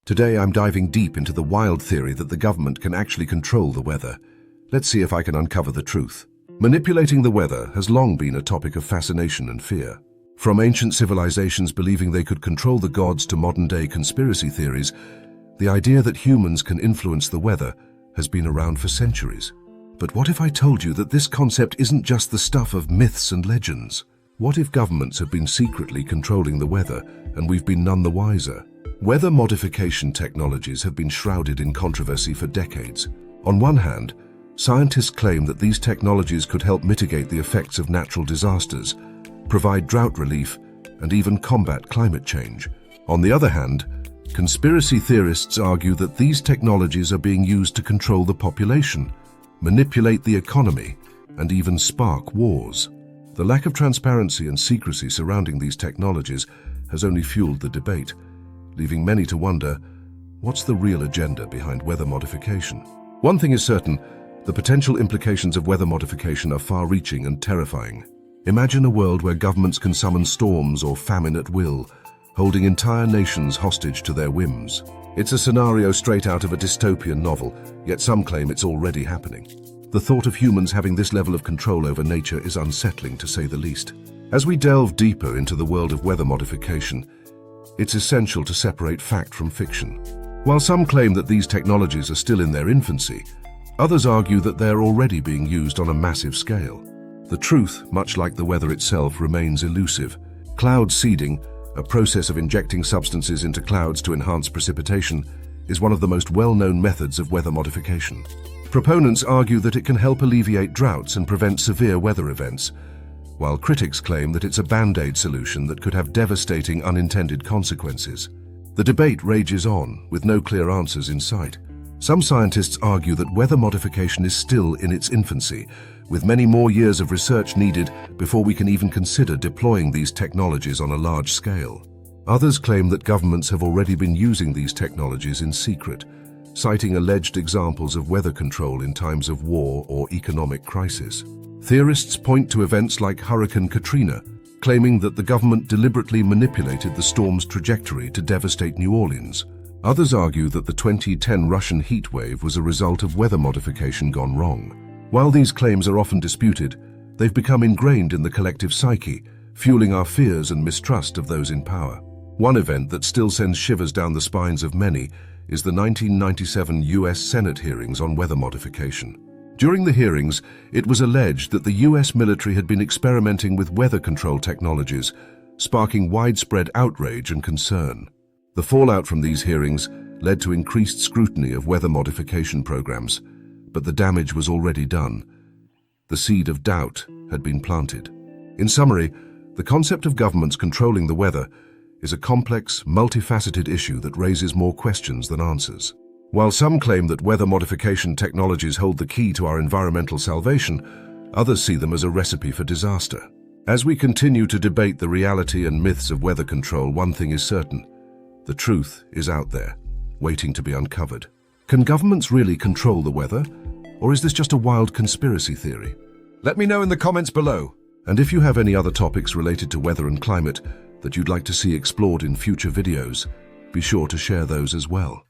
Today I'm diving deep into the wild theory that the government can actually control the weather. Let's see if I can uncover the truth. Manipulating the weather has long been a topic of fascination and fear. From ancient civilizations believing they could control the gods to modern-day conspiracy theories, the idea that humans can influence the weather has been around for centuries. But what if I told you that this concept isn't just the stuff of myths and legends? What if governments have been secretly controlling the weather and we've been none the wiser? Weather modification technologies have been shrouded in controversy for decades. On one hand, scientists claim that these technologies could help mitigate the effects of natural disasters, provide drought relief, and even combat climate change. On the other hand, conspiracy theorists argue that these technologies are being used to control the population, manipulate the economy, and even spark wars. The lack of transparency and secrecy surrounding these technologies has only fueled the debate, leaving many to wonder, what's the real agenda behind weather modification? One thing is certain, the potential implications of weather modification are far-reaching and terrifying. Imagine a world where governments can summon storms or famine at will, holding entire nations hostage to their whims. It's a scenario straight out of a dystopian novel, yet some claim it's already happening. The thought of humans having this level of control over nature is unsettling, to say the least. As we delve deeper into the world of weather modification, it's essential to separate fact from fiction. While some claim that these technologies are still in their infancy, others argue that they're already being used on a massive scale. The truth, much like the weather itself, remains elusive. Cloud seeding, a process of injecting substances into clouds to enhance precipitation, is one of the most well-known methods of weather modification. Proponents argue that it can help alleviate droughts and prevent severe weather events, while critics claim that it's a band-aid solution that could have devastating unintended consequences. The debate rages on, with no clear answers in sight. Some scientists argue that weather modification is still in its infancy, with many more years of research needed before we can even consider deploying these technologies on a large scale. Others claim that governments have already been using these technologies in secret, citing alleged examples of weather control in times of war or economic crisis. Theorists point to events like Hurricane Katrina, claiming that the government deliberately manipulated the storm's trajectory to devastate New Orleans. Others argue that the 2010 Russian heat wave was a result of weather modification gone wrong. While these claims are often disputed, they've become ingrained in the collective psyche, fueling our fears and mistrust of those in power. One event that still sends shivers down the spines of many is the 1997 US Senate hearings on weather modification. During the hearings, it was alleged that the US military had been experimenting with weather control technologies, sparking widespread outrage and concern. The fallout from these hearings led to increased scrutiny of weather modification programs, but the damage was already done. The seed of doubt had been planted. In summary, the concept of governments controlling the weather is a complex, multifaceted issue that raises more questions than answers. While some claim that weather modification technologies hold the key to our environmental salvation, others see them as a recipe for disaster. As we continue to debate the reality and myths of weather control, one thing is certain: the truth is out there, waiting to be uncovered. Can governments really control the weather, or is this just a wild conspiracy theory? Let me know in the comments below. And if you have any other topics related to weather and climate that you'd like to see explored in future videos, be sure to share those as well.